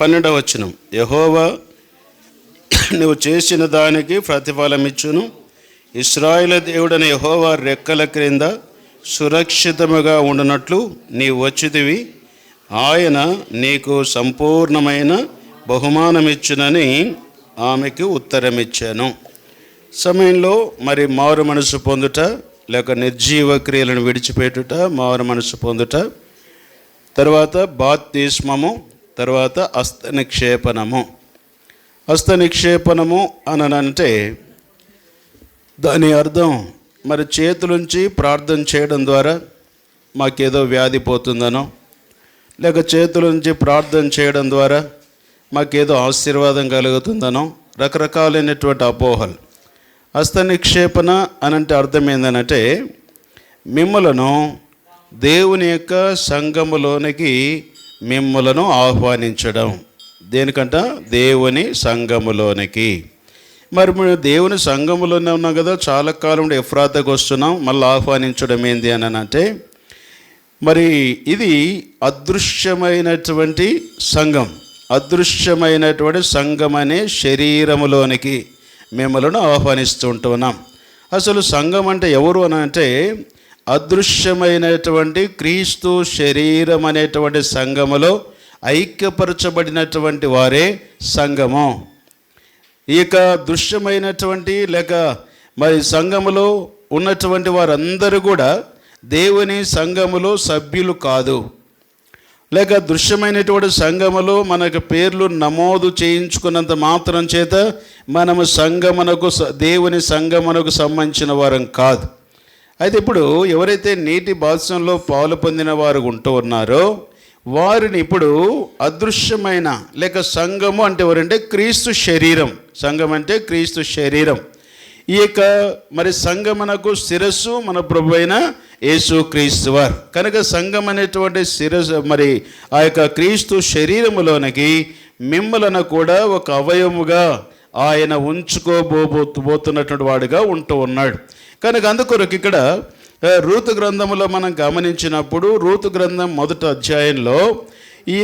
12వ వచనం, యెహోవా నువ్వు చేసిన దానికి ప్రతిఫలమిచ్చును. ఇశ్రాయేలు దేవుడైన యెహోవా రెక్కల క్రింద సురక్షితముగా ఉండునట్లు నీవు వచ్చితివి. ఆయన నీకు సంపూర్ణమైన బహుమానమిచ్చునని ఆమెకు ఉత్తరమిచ్చాను. సమయంలో మరి మారు మనసు పొందుట, లేక నిర్జీవ క్రియలను విడిచిపెట్టుట, మారు మనసు పొందుట, తర్వాత బాప్తిస్మము, తర్వాత హస్తనిక్షేపణము. హస్తనిక్షేపణము అనంటే దాని అర్థం మరి చేతులుంచి ప్రార్థన చేయడం ద్వారా మాకేదో వ్యాధి పోతుందనో, లేక చేతులుంచి ప్రార్థన చేయడం ద్వారా మాకేదో ఆశీర్వాదం కలుగుతుందనో రకరకాలైనటువంటి అపోహలు. హస్తనిక్షేపణ అనంటే అర్థం ఏంటంటే మిమ్మలను దేవుని యొక్క సంఘములోనికి మిమ్మలను ఆహ్వానించడం. దేనికంట? దేవుని సంఘములోనికి. మరి మేము దేవుని సంఘములోనే ఉన్నాం కదా, చాలా కాలం ఎఫ్రాతాకు వస్తున్నాం, మళ్ళీ ఆహ్వానించడం ఏంది అని అంటే మరి ఇది అదృశ్యమైనటువంటి సంఘం. అదృశ్యమైనటువంటి సంఘం అనే శరీరములోనికి మిమ్మల్ని ఆహ్వానిస్తూ ఉంటున్నాం. అసలు సంఘం అంటే ఎవరు అని అంటే అదృశ్యమైనటువంటి క్రీస్తు శరీరం అనేటువంటి సంఘములో ఐక్యపరచబడినటువంటి వారే సంఘము. ఇక దృశ్యమైనటువంటి లేక మరి సంఘములో ఉన్నటువంటి వారందరూ కూడా దేవుని సంఘములో సభ్యులు కాదు. లేక దృశ్యమైనటువంటి సంఘములో మనకు పేర్లు నమోదు చేయించుకున్నంత మాత్రం చేత మనము దేవుని సంఘమునకు సంబంధించిన వారం కాదు. అయితే ఇప్పుడు ఎవరైతే నీటి బాధ్యంలో పాలు పొందిన వారు ఉంటూ ఉన్నారో వారిని ఇప్పుడు అదృశ్యమైన లేక సంఘము అంటే ఎవరంటే క్రీస్తు శరీరం. సంఘం అంటే క్రీస్తు శరీరం. ఈ యొక్క మరి సంఘమునకు శిరస్సు మన ప్రభు అయిన యేసు క్రీస్తు వారు. కనుక సంఘం అనేటువంటి శిరస్సు మరి ఆ యొక్క క్రీస్తు శరీరములోనికి మిమ్మలను కూడా ఒక అవయముగా ఆయన ఉంచుకోబోతున్నటువంటి వాడుగా ఉంటూ ఉన్నాడు. కనుక అందుకొరకు ఇక్కడ రూతు గ్రంథములో మనం గమనించినప్పుడు రూతు గ్రంథం 1వ అధ్యాయంలో ఈ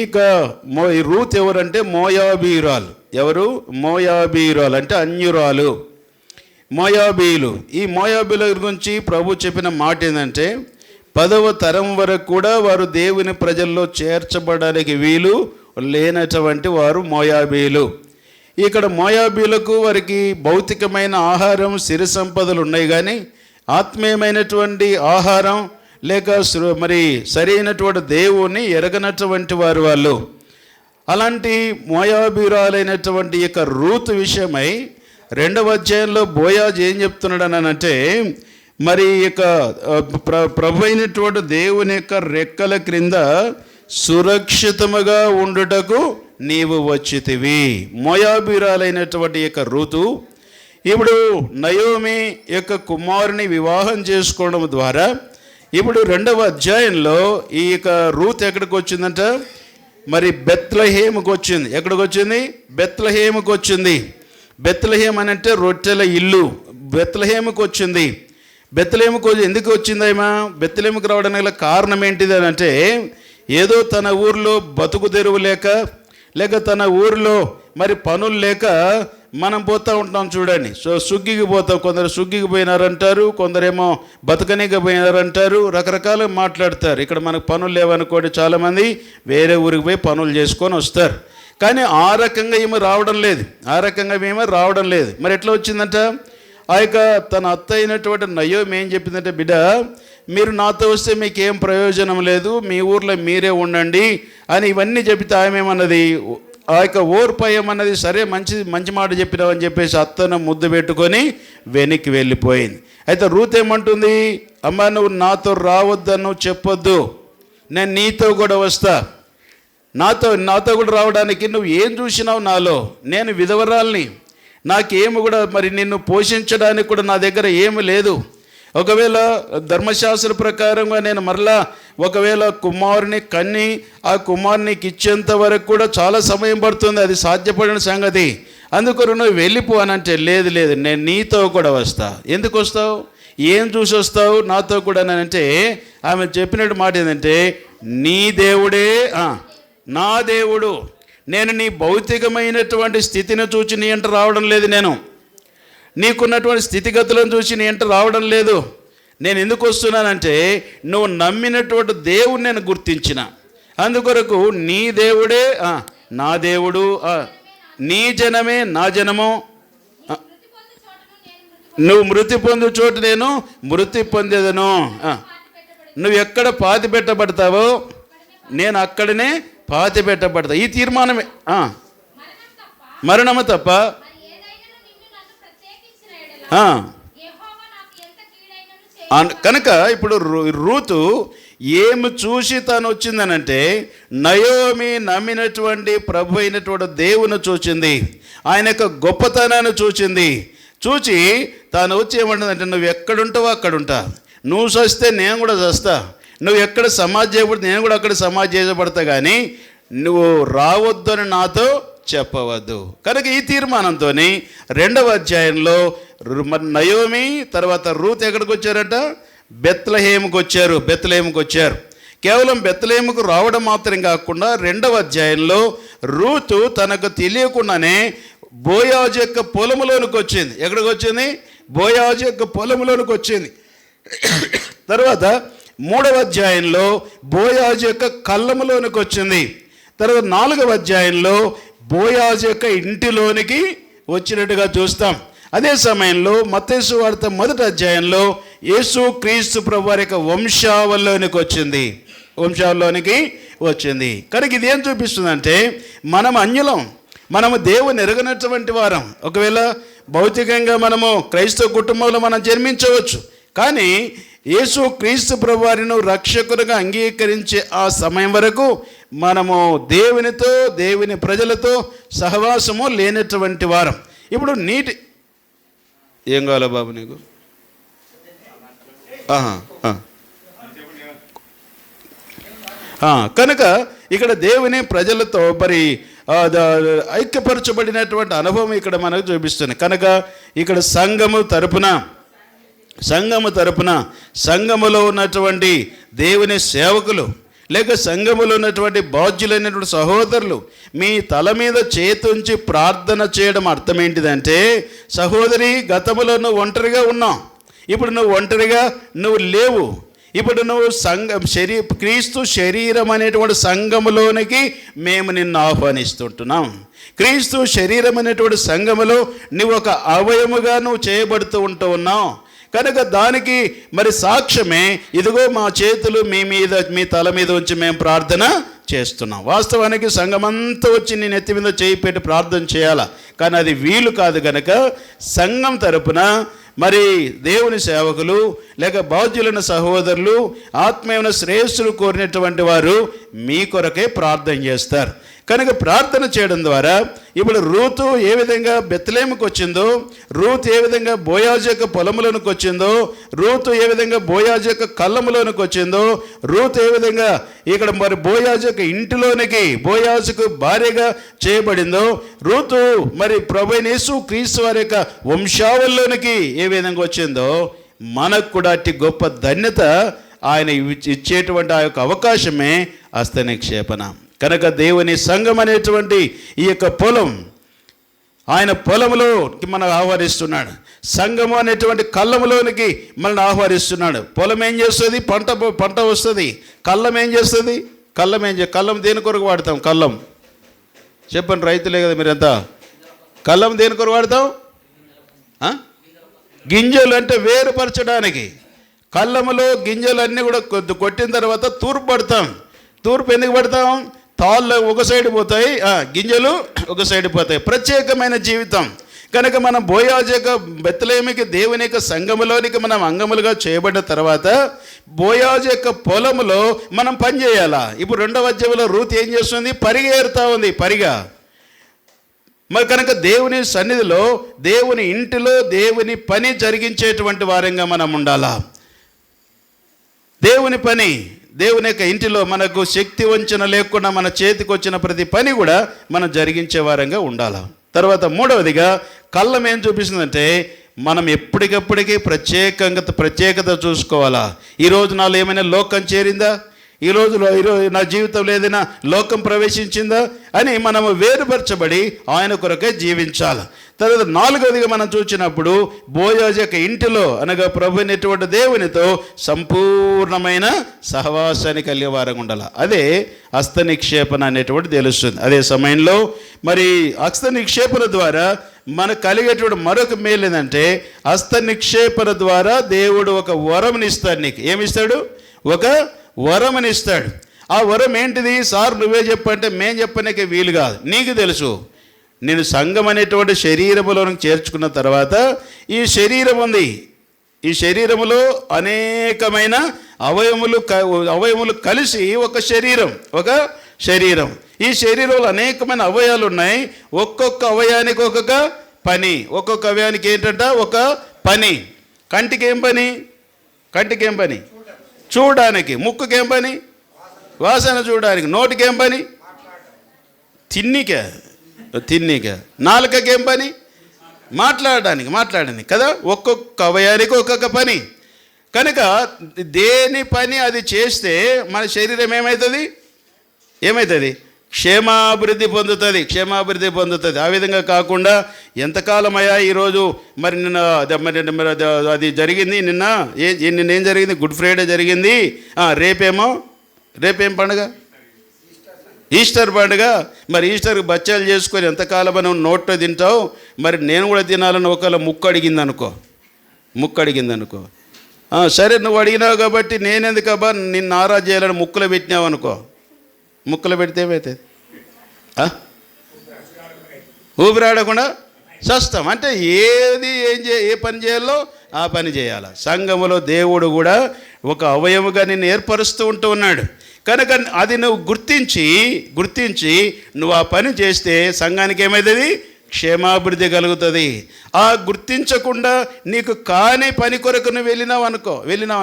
రూత్ ఎవరంటే మోయాబీరాలు. ఎవరు? మోయాబీరాలు అంటే అన్యురాలు, మోయాబీలు. ఈ మోయాబీల గురించి ప్రభు చెప్పిన మాట ఏంటంటే 10వ తరం వరకు కూడా వారు దేవుని ప్రజల్లో చేర్చబడడానికి వీలు లేనటువంటి వారు మోయాబీలు. ఇక్కడ మోయాబీలకు వారికి భౌతికమైన ఆహారం, సిరి సంపదలు ఉన్నాయి, కానీ ఆత్మీయమైనటువంటి ఆహారం లేక మరి సరైనటువంటి దేవుణ్ణి ఎరగనటువంటి వారు వాళ్ళు. అలాంటి మోయాబీరాలైనటువంటి యొక్క రూతు విషయమై 2వ అధ్యాయంలో బోయాజు ఏం చెప్తున్నాడనంటే మరి యొక్క ప్రభు అయినటువంటి దేవుని యొక్క రెక్కల క్రింద సురక్షితముగా ఉండుటకు నీవు వచ్చితివి. మోయాబీరాలైనటువంటి యొక్క రూతు ఇప్పుడు నయోమి యొక్క కుమారుని వివాహం చేసుకోవడం ద్వారా ఇప్పుడు 2వ అధ్యాయంలో ఈ యొక్క రూత్ ఎక్కడికి వచ్చిందంట? మరి బెత్లెహేముకు వచ్చింది. ఎక్కడికి వచ్చింది? బెత్లెహేముకు వచ్చింది. బెత్లెహేం అని అంటే రొట్టెల ఇల్లు. బెత్లెహేముకు వచ్చింది. బెత్లెహేముకు ఎందుకు వచ్చింది ఆమె? బెత్లెహేముకు రావడానికి కారణం ఏంటిది అని అంటే ఏదో తన ఊరిలో బతుకు తెరువు లేక తన ఊరిలో మరి పనులు లేక మనం పోతూ ఉంటాం చూడండి. సుగ్గికి పోతాం. కొందరు సుగ్గికి పోయినారంటారు, కొందరేమో బతకనీకి పోయినారంటారు, రకరకాలుగా మాట్లాడతారు. ఇక్కడ మనకు పనులు లేవనుకోండి, చాలామంది వేరే ఊరికి పోయి పనులు చేసుకొని వస్తారు. కానీ ఆ రకంగా ఏమీ రావడం లేదు. మరి ఎట్లా వచ్చిందంట? ఆ యొక్క తన అత్త అయినటువంటి నయోమి ఏం చెప్పిందంటే, బిడ్డ మీరు నాతో వస్తే మీకేం ప్రయోజనం లేదు, మీ ఊర్లో మీరే ఉండండి అని ఇవన్నీ చెబితే ఆమె ఏమన్నది, ఆ యొక్క ఓర్పయ్యమన్నది సరే మంచి మాట చెప్పినావని చెప్పేసి అత్తను ముద్దు పెట్టుకొని వెనక్కి వెళ్ళిపోయింది. అయితే రూత్ ఏమంటుంది? అమ్మ నువ్వు నాతో రావద్దని నువ్వు చెప్పొద్దు, నేను నీతో కూడా వస్తా. నాతో కూడా రావడానికి నువ్వు ఏం చూసినావు నాలో? నేను విధవరాల్ని, నాకేమి కూడా మరి నిన్ను పోషించడానికి కూడా నా దగ్గర ఏమి లేదు. ఒకవేళ ధర్మశాస్త్ర ప్రకారంగా నేను మరలా ఒకవేళ కుమారుని కన్ని ఆ కుమారునికి ఇచ్చేంత వరకు కూడా చాలా సమయం పడుతుంది, అది సాధ్యపడిన సంగతి. అందుకు నువ్వు వెళ్ళిపో అని అంటే లేదు నేను నీతో కూడా వస్తా. ఎందుకు వస్తావు? ఏం చూసి వస్తావు నాతో కూడా అని అంటే ఆమె చెప్పినట్టు మాట ఏంటంటే నీ దేవుడే నా దేవుడు, నేను నీ భౌతికమైనటువంటి స్థితిని చూసి నీ ఎంట రావడం లేదు, నేను నీకున్నటువంటి స్థితిగతులను చూసి నీ ఎంట రావడం లేదు. నేను ఎందుకు వస్తున్నానంటే నువ్వు నమ్మినటువంటి దేవుని నేను గుర్తించిన, అందుకొరకు నీ దేవుడే నా దేవుడు, నీ జనమే నా జనము, నువ్వు మృతి పొందు చోటు నేను మృతి పొందేదను, నువ్వు ఎక్కడ పాతి పెట్టబడతావో నేను అక్కడనే పాతి పెట్టబడతా. ఈ తీర్మానమే, మరణము తప్ప కనుక ఇప్పుడు రూతు ఏమి చూసి తాను వచ్చిందనంటే నయోమి నమ్మినటువంటి ప్రభు అయినటువంటి దేవుని చూచింది, ఆయన యొక్క గొప్పతనాన్ని చూచింది. చూచి తాను వచ్చి ఏమంటుందంటే నువ్వు ఎక్కడుంటావో అక్కడుంటా, నువ్వు చస్తే నేను కూడా చస్తా, నువ్వు ఎక్కడ సమాధి చేయబడితే నేను కూడా అక్కడ సమాధి చేయబడతా, కానీ నువ్వు రావద్దు అని నాతో చెప్పవద్దు. కనుక ఈ తీర్మానంతో 2వ అధ్యాయంలో నయోమి తర్వాత రూత్ ఎక్కడికి వచ్చారట? బెత్లెహేముకు వచ్చారు. కేవలం బెత్లెహేముకు రావడం మాత్రం కాకుండా 2వ అధ్యాయంలో రూతు తనకు తెలియకుండానే బోయాజు యొక్క పొలములోనికి వచ్చింది. ఎక్కడికి వచ్చింది? బోయాజు యొక్క పొలములోనికి వచ్చింది. తర్వాత 3వ అధ్యాయంలో బోయాజు యొక్క కళ్ళములోనికి వచ్చింది. తర్వాత 4వ అధ్యాయంలో బోయాజు యొక్క ఇంటిలోనికి వచ్చినట్టుగా చూస్తాం. అదే సమయంలో మత్తయి సువార్త 1వ అధ్యాయంలో యేసు క్రీస్తు ప్రభు వారి యొక్క వంశావళిలోనికి వచ్చింది. కనుక ఇది ఏం చూపిస్తుందంటే మనం అన్యులం, మనము దేవుని ఎరగనటువంటి వారం. ఒకవేళ భౌతికంగా మనము క్రైస్తవ కుటుంబంలో మనం జన్మించవచ్చు, కానీ యేసు క్రీస్తు ప్రభు వారిని రక్షకునిగా అంగీకరించే ఆ సమయం వరకు మనము దేవునితో దేవుని ప్రజలతో సహవాసము లేనటువంటి వారం. ఇప్పుడు ఏం కావాలా బాబు నీకు? కనుక ఇక్కడ దేవుని ప్రజలతో మరి ఐక్యపరచబడినటువంటి అనుభవం ఇక్కడ మనకు చూపిస్తుంది. కనుక ఇక్కడ సంఘము తరపున సంఘములో ఉన్నటువంటి దేవుని సేవకులు లేక సంఘములో ఉన్నటువంటి బాధ్యులైనటువంటి సహోదరులు మీ తల మీద చేతుంచి ప్రార్థన చేయడం అర్థం ఏంటిదంటే, సహోదరి గతములో నువ్వు ఒంటరిగా ఉన్నావు, ఇప్పుడు నువ్వు ఒంటరిగా నువ్వు లేవు. ఇప్పుడు నువ్వు క్రీస్తు శరీరం అనేటువంటి సంఘములోనికి మేము నిన్ను ఆహ్వానిస్తుంటున్నాం. క్రీస్తు శరీరం అనేటువంటి సంఘములో నువ్వు ఒక అవయముగా నువ్వు చేయబడుతూ ఉన్నావు. కనుక దానికి మరి సాక్ష్యమే ఇదిగో మా చేతులు మీ తల మీద ఉంచి మేము ప్రార్థన చేస్తున్నాం. వాస్తవానికి సంఘమంతా వచ్చి నేను ఎత్తి మీద చేయి పెట్టి ప్రార్థన చేయాలా, కానీ అది వీలు కాదు. కనుక సంఘం తరపున మరి దేవుని సేవకులు లేక బాధ్యులైన సహోదరులు ఆత్మీయమైన శ్రేయస్సులు కోరినటువంటి వారు మీ కొరకే ప్రార్థన చేస్తారు. కనుక ప్రార్థన చేయడం ద్వారా ఇప్పుడు రూతు ఏ విధంగా బెత్లెహేముకు వచ్చిందో, రూతు ఏ విధంగా బోయాజు యొక్క పొలములోనికి వచ్చిందో, రూతు ఏ విధంగా బోయాజు యొక్క కళ్ళములోనికి వచ్చిందో, రూతు ఏ విధంగా ఇక్కడ మరి బోయాజు యొక్క ఇంటిలోనికి బోయాజుకు భార్యగా చేయబడిందో, రూతు మరి ప్రభువైన యేసు క్రీస్తు వారి యొక్క వంశావళిలోనికి ఏ విధంగా వచ్చిందో, మనకు కూడా అట్టి గొప్ప ధన్యత ఆయన ఇచ్చేటువంటి ఆ యొక్క అవకాశమే హస్తనిక్షేపణ. కనుక దేవుని సంఘం అనేటువంటి ఈ యొక్క పొలం, ఆయన పొలంలోకి మనం ఆహ్వానిస్తున్నాడు. సంఘము అనేటువంటి కళ్ళములోనికి మనల్ని ఆహ్వానిస్తున్నాడు. పొలం ఏం చేస్తుంది? పంట వస్తుంది. కళ్ళం ఏం చేస్తుంది? కళ్ళం దేని కొరకు వాడతాం? కళ్ళం చెప్పండి, రైతులే కదా మీరంతా. కళ్ళం దేని కొరకు వాడతాం? గింజలు అంటే వేరుపరచడానికి. కళ్ళములో గింజలు అన్నీ కూడా కొట్టిన తర్వాత తూర్పు పడతాం. తూర్పు ఎందుకు పడతాం? తాళ్ళు ఒక సైడ్ పోతాయి, గింజలు ఒక సైడ్ పోతాయి. ప్రత్యేకమైన జీవితం. కనుక మనం బోయాజు యొక్క బెత్లెహేముకి దేవుని యొక్క సంఘములోనికి మనం అంగములుగా చేయబడిన తర్వాత బోయాజు యొక్క పొలములో మనం పని చేయాలా. ఇప్పుడు 2వ అధ్యాయంలో రూత్ ఏం చేస్తుంది? పరిగెడుతూ ఉంది, పరిగా. మరి కనుక దేవుని సన్నిధిలో దేవుని ఇంటిలో దేవుని పని జరిగించేటువంటి వారంగా మనం ఉండాలా. దేవుని పని, దేవుని యొక్క ఇంటిలో మనకు శక్తి వంచన లేకుండా మన చేతికి వచ్చిన ప్రతి పని కూడా మనం జరిగించే వారంగా ఉండాలి. తర్వాత 3వదిగా కళ్ళం ఏం చూపిస్తుందంటే మనం ఎప్పటికప్పటికీ ప్రత్యేకత చూసుకోవాలా. ఈరోజు నాలో ఏమైనా లోకం చేరిందా? ఈ రోజులో నా జీవితంలో ఏదైనా లోకం ప్రవేశించిందా అని మనము వేరుపరచబడి ఆయన కొరకే జీవించాలి. తర్వాత 4వదిగా మనం చూసినప్పుడు బోయాజు యొక్క ఇంటిలో అనగా ప్రభు అయినటువంటి దేవునితో సంపూర్ణమైన సహవాసాన్ని కలిగే వారంగా ఉండాలి. అదే హస్త నిక్షేపణ అనేటువంటి తెలుస్తుంది. అదే సమయంలో మరి హస్త నిక్షేపణ ద్వారా మనకు కలిగేటువంటి మరొక మేలు ఏంటంటే, హస్త నిక్షేపణ ద్వారా దేవుడు ఒక వరంనిస్తాడు. నీకు ఏమిస్తాడు? ఒక వరమనిస్తాడు. ఆ వరం ఏంటిది? సార్ నువ్వే చెప్పంటే మేం చెప్పనీకే వీలు కాదు. నీకు తెలుసు, నేను సంఘం అనేటువంటి శరీరములోనికి చేర్చుకున్న తర్వాత ఈ శరీరం ఉంది. ఈ శరీరములో అనేకమైన అవయములు కలిసి ఒక శరీరం. ఈ శరీరంలో అనేకమైన అవయాలు ఉన్నాయి. ఒక్కొక్క అవయానికి ఒక్కొక్క పని. ఒక్కొక్క అవయానికి ఏంటంట? ఒక పని. కంటికి ఏం పని? చూడడానికి. ముక్కుకేం పని? వాసన చూడడానికి. నోటికేం పని? తిన్నిక. నాలుకకేం పని? మాట్లాడడానికి కదా. ఒక్కొక్క అవయానికి ఒక్కొక్క పని. కనుక దేని పని అది చేస్తే మన శరీరం ఏమవుతుంది? క్షేమాభివృద్ధి పొందుతుంది. ఆ విధంగా కాకుండా ఎంతకాలమయ్యా ఈరోజు మరి నిన్న అది జరిగింది. నిన్నేం జరిగింది? గుడ్ ఫ్రైడే జరిగింది. రేపేం పండుగ? ఈస్టర్ పండుగ. మరి ఈస్టర్కి బచ్చాలు చేసుకొని ఎంతకాలం నువ్వు నోట్లో తింటావు. మరి నేను కూడా తినాలని ఒకవేళ ముక్కు అడిగింది అనుకో. సరే నువ్వు అడిగినావు కాబట్టి నేనెందుకబ్బా నిన్ను ఆరాధన చేయాలని ముక్కులో పెట్టినావు అనుకో. ముక్కులో పెడితే ఏమవుతుంది? ఊపిరాడకుండా చస్తాం. అంటే ఏ పని చేయాలో ఆ పని చేయాలి. సంఘములో దేవుడు కూడా ఒక అవయముగా నిన్ను ఏర్పరుస్తూ ఉన్నాడు. కనుక అది నువ్వు గుర్తించి నువ్వు ఆ పని చేస్తే సంఘానికి ఏమవుతుంది? క్షేమాభివృద్ధి కలుగుతుంది. ఆ గుర్తించకుండా నీకు కాని పని కొరకు నువ్వు వెళ్ళినావు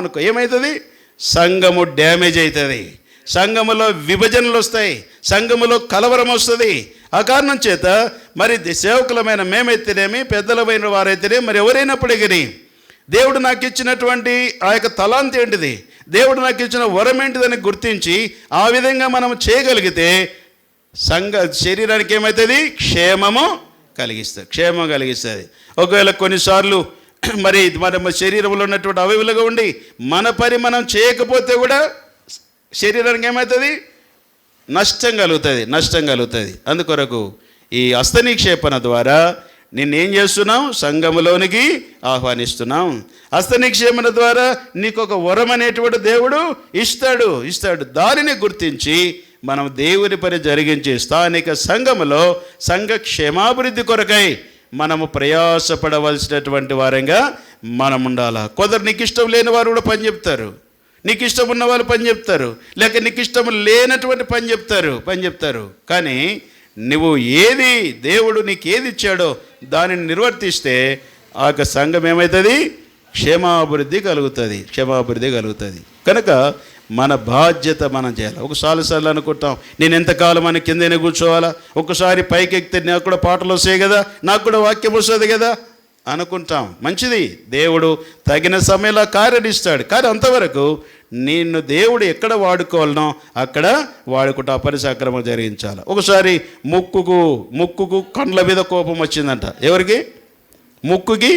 అనుకో ఏమవుతుంది? సంఘము డ్యామేజ్ అవుతుంది. సంఘములో విభజనలు వస్తాయి. సంఘములో కలవరం వస్తుంది. ఆ కారణం చేత మరి సేవకులమైన మేమైతేనేమి, పెద్దలమైన వారైతేనేమి, మరి ఎవరైనప్పటికీ దేవుడు నాకు ఇచ్చినటువంటి ఆ యొక్క తలాంతి ఏంటిది, దేవుడు నాకు ఇచ్చిన వరం ఏంటిదని గుర్తించి ఆ విధంగా మనం చేయగలిగితే శరీరానికి ఏమవుతుంది? క్షేమం కలిగిస్తుంది. ఒకవేళ కొన్నిసార్లు మరి మన శరీరంలో ఉన్నటువంటి అవయవులుగా ఉండి మన పని మనం చేయకపోతే కూడా శరీరానికి ఏమవుతుంది? నష్టం కలుగుతుంది. అందుకొరకు ఈ హస్త నిక్షేపణ ద్వారా నిన్నేం చేస్తున్నాం? సంఘములోనికి ఆహ్వానిస్తున్నాం. హస్త నిక్షేపణ ద్వారా నీకు ఒక వరం అనేటువంటి దేవుడు ఇస్తాడు. దానిని గుర్తించి మనం దేవుని పని జరిగించి స్థానిక సంఘములో సంఘ క్షేమాభివృద్ధి కొరకై మనము ప్రయాసపడవలసినటువంటి వారంగా మనం ఉండాలి. కొందరు నీకు ఇష్టం లేని వారు కూడా పని చెప్తారు, నీకు ఇష్టం ఉన్న వాళ్ళు పని చెప్తారు, లేక నీకు ఇష్టం లేనటువంటి పని చెప్తారు. కానీ నువ్వు దేవుడు నీకు ఏది ఇచ్చాడో దానిని నిర్వర్తిస్తే ఆ సంఘం ఏమవుతుంది? క్షేమాభివృద్ధి కలుగుతుంది. కనుక మన బాధ్యత మనం చేయాలి. ఒకసారి అనుకుంటాం, నేను ఎంతకాలం అని కిందనే కూర్చోవాలా, ఒకసారి పైకి ఎక్కితే నాకు కూడా పాటలు వస్తాయి కదా, నాకు కూడా వాక్యం వస్తుంది కదా అనుకుంటాం. మంచిది, దేవుడు తగిన సమయంలో కార్యనిస్తాడు. కానీ అంతవరకు నిన్ను దేవుడు ఎక్కడ వాడుకోవాలనో అక్కడ వాడుకుంటూ పని సక్రమంగా జరిగించాలి. ఒకసారి ముక్కుకు కండ్ల మీద కోపం వచ్చిందంట. ముక్కుకి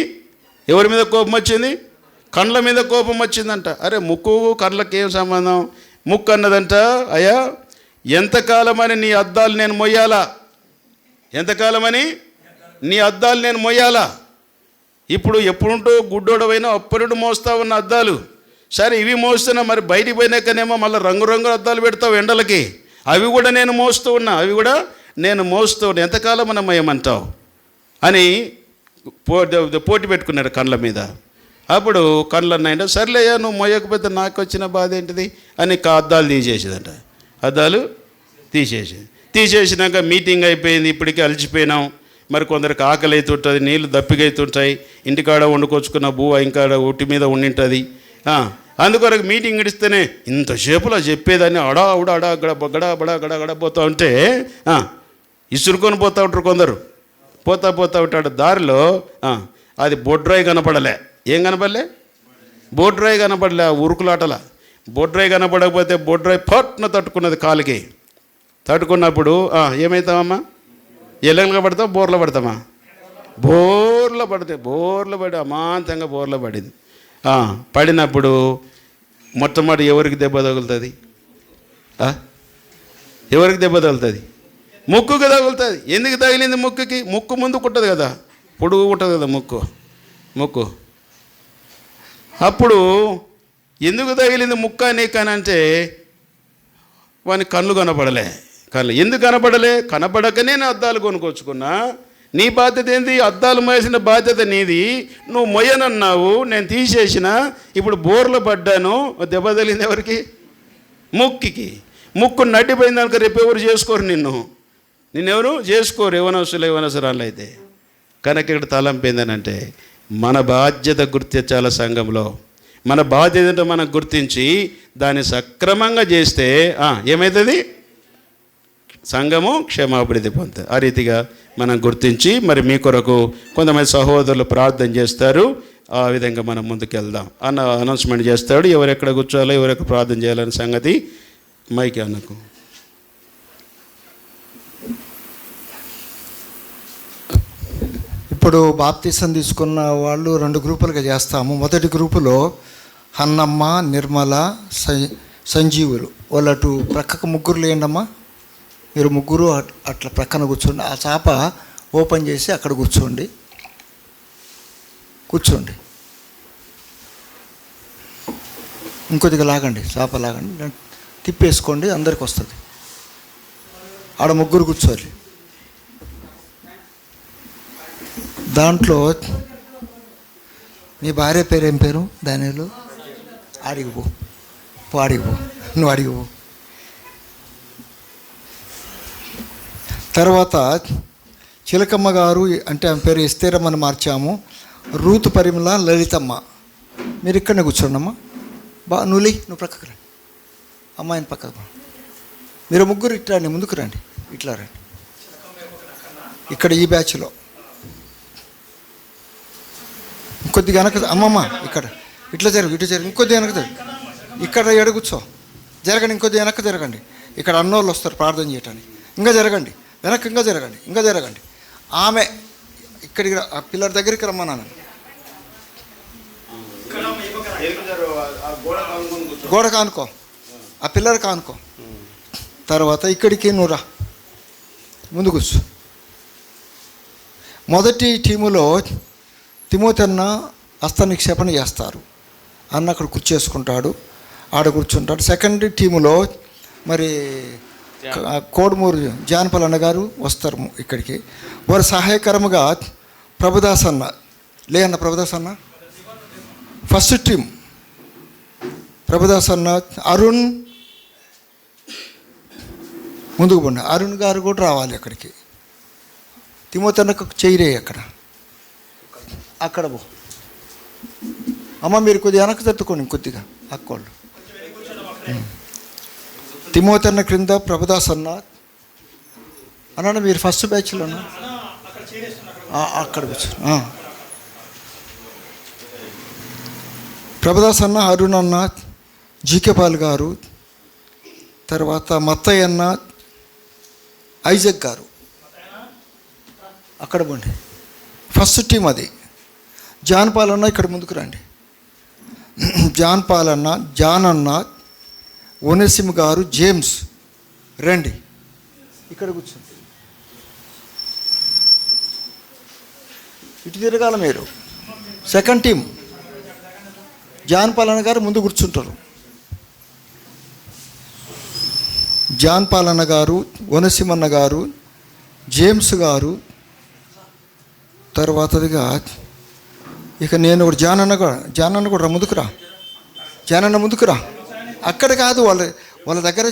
ఎవరి మీద కోపం వచ్చింది? కండ్ల మీద కోపం వచ్చిందంట. అరే ముక్కు కండ్లకి ఏం సంబంధం? ముక్కు అన్నదంట, అయ్యా ఎంతకాలమని నీ అద్దాలు నేను మొయ్యాలా? ఇప్పుడు ఎప్పుడుంటూ గుడ్డోడవైనా అప్పుడుంటూ మోస్తా ఉన్న అద్దాలు, సరే ఇవి మోస్తున్నా, మరి బయటికి పోయినాకనేమో మళ్ళీ రంగురంగుల అద్దాలు పెడతావు ఎండలకి, అవి కూడా నేను మోస్తూ ఉన్నా ఎంతకాలం మనం మొయ్యమంటావు అని పోటీ పెట్టుకున్నాడు కండ్ల మీద. అప్పుడు కండ్లు అన్నాయంటే, సర్లేయ్యా నువ్వు మొయ్యకపోతే నాకు వచ్చిన బాధ ఏంటిది అని అద్దాలు తీసేసేదంట. అద్దాలు తీసేసినాక మీటింగ్ అయిపోయింది. ఇప్పటికీ అలసిపోయినాం. మరి కొందరికి ఆకలి అవుతుంటుంది, నీళ్ళు దప్పిగైతుంటాయి, ఇంటికాడ వండుకొచ్చుకున్న బువ్వ ఇంకా ఒట్టి మీద ఉండింటుంది. అందుకొరకు మీటింగ్ ఇడిస్తేనే ఇంతసేపులో చెప్పేదాన్ని గడా పోతూ ఉంటే ఇసురుకొని పోతూ ఉంటారు కొందరు. పోతా ఉంటాడు. దారిలో అది బొడ్రాయి కనపడలే. ఏం కనపడలే? బొడ్రాయి కనపడలే. ఉరుకులాటల బొడ్రాయి కనపడకపోతే బొడ్రాయి పట్టున తట్టుకున్నది కాలుకి. తట్టుకున్నప్పుడు ఏమవుతామమ్మా? ఎల్లగా పడతాం, బోర్లో పడతామా? బోర్లో పడి అమాంతంగా బోర్లో పడింది. పడినప్పుడు మొట్టమొదటి ఎవరికి దెబ్బ తగులుతుంది? ఎవరికి దెబ్బ తగులుతుంది? ముక్కుకి తగులుతుంది. ఎందుకు తగిలింది ముక్కుకి? ముక్కు ముందుకు ఉంటుంది కదా, పొడుగు ఉంటుంది కదా ముక్కు. అప్పుడు ఎందుకు తగిలింది ముక్క నీకనంటే వాని కళ్ళు కనపడలే. ఎందుకు కనపడకనే నేను అద్దాలు కొనుక్కొచ్చుకున్నా. నీ బాధ్యత ఏంది? అద్దాలు మోసిన బాధ్యత నీది. నువ్వు మొయ్యనన్నావు, నేను తీసేసిన. ఇప్పుడు బోర్లో పడ్డాను. దెబ్బ తగిలింది ఎవరికి? ముక్కికి. ముక్కు నడ్డిపోయింది అనుకో, రేపు ఎవరు చేసుకోరు నిన్నెవరు చేసుకోరు, యవనవసరాలు అయితే. కనుక ఇక్కడ తలంపేందనంటే మన బాధ్యత గుర్తించాల సంఘంలో. మన బాధ్యత మనం గుర్తించి దాన్ని సక్రమంగా చేస్తే ఏమవుతుంది? సంఘము క్షేమాభివృద్ధి పొందుతుంది. ఆ రీతిగా మనం గుర్తించి మరి మీ కొరకు కొంతమంది సహోదరులు ప్రార్థన చేస్తారు. ఆ విధంగా మనం ముందుకెళ్దాం. అనౌన్స్మెంట్ చేస్తాడు, ఎవరెక్కడ కూర్చోాలో, ఎవరెక్కడ ప్రార్థన చేయాలనే సంగతి. మైకి అన్నకు. ఇప్పుడు బాప్తీసం తీసుకున్న వాళ్ళు 2 గ్రూపులుగా చేస్తాము. మొదటి గ్రూపులో హన్నమ్మ, నిర్మల, సంజీవులు. వాళ్ళు అటు ప్రక్కకు ముగ్గురు లేండమ్మా. మీరు ముగ్గురు అట్లా ప్రక్కన కూర్చోండి. ఆ చాప ఓపెన్ చేసి అక్కడ కూర్చోండి. ఇంకొద్దిగా లాగండి, చాప లాగండి, తిప్పేసుకోండి, అందరికి వస్తుంది. ఆడ ముగ్గురు కూర్చోవాలి. దాంట్లో మీ భార్య పేరు ఏం పేరు? దానిలో అడిగిపో, నువ్వు అడిగిపో. తర్వాత చిలకమ్మ గారు, అంటే ఆమె పేరు ఎస్తేరమ్మని మార్చాము. రూతు పరిమళ, లలితమ్మ. మీరు ఇక్కడనే కూర్చోండమ్మా. నువ్వు ప్రక్కకు రండి, అమ్మాయిని పక్కకు. మీరు ముగ్గురు ఇట్లా రండి, ముందుకు రండి, ఇట్లా రండి. ఇక్కడ ఈ బ్యాచ్లో ఇంకొద్దిగా వెనక అమ్మమ్మ, ఇక్కడ ఇట్లా జరుగు, ఇంకొద్దిగా వెనక ఇక్కడ ఎడ కూర్చో. జరగండి, ఇంకొద్దిగా వెనక్కి జరగండి. ఇక్కడ అన్నోళ్ళు వస్తారు ప్రార్థన చేయటానికి. ఇంకా జరగండి, వెనక్కి ఇంకా జరగండి. ఆమె ఇక్కడికి ఆ పిల్లర్ దగ్గరికి రమ్మన్నాను. గోడ కానుకో, ఆ పిల్లర్ కానుకో. తర్వాత ఇక్కడికి నువ్వు రా, ముందు కూర్చో. మొదటి టీములో తిమోతి అన్న హస్త నిక్షేపణ చేస్తారు. అన్న అక్కడ కూర్చేసుకుంటాడు, ఆడ కూర్చుంటాడు. సెకండ్ టీములో మరి కోడుమూరు జానపల్ అన్న గారు వస్తారు ఇక్కడికి. వారు సహాయకరముగా ప్రభుదాస్ అన్న ప్రభుదాస్ అన్న. ఫస్ట్ టీం ప్రభుదాస్ అన్న, అరుణ్ ముందుకు పోండి. అరుణ్ గారు కూడా రావాలి అక్కడికి. తిమోతి అన్నకు చేయరే అక్కడ పో. అమ్మ మీరు కొద్దిగా వెనక్కి తట్టుకోండి, కొద్దిగా అక్కోళ్ళు. తిమోతి అన్న క్రింద ప్రభుదాస్ అన్న. అన్న మీరు ఫస్ట్ బ్యాచ్లోనా? అక్కడ కూర్చో. ప్రభుదాస్ అన్న, అరుణ్ అన్న, జీకేపాల్ గారు, తర్వాత మత్తయ్య అన్న, ఐజక్ గారు అక్కడ పోండి. ఫస్ట్ టీం అది. జాన్పాల్ అన్న ఇక్కడ ముందుకు రండి. జాన్పాల్ అన్న, జాన్ అన్న, ఒనెసిమ్ గారు, జేమ్స్ రండి, ఇక్కడ కూర్చోండి. ఇటు తిరగాల మీరు. సెకండ్ టీం జాన్పాల్ అన్న గారు ముందు కూర్చుంటారు. జాన్పాల్ అన్న గారు, ఒనెసిమ్ అన్న గారు, జేమ్స్ గారు. తర్వాతదిగా ఇక నేను కూడా జాన్ అన్న కూడా ముందుకురా. జాన్ అన్న ముందుకురా. అక్కడ కాదు, వాళ్ళ దగ్గర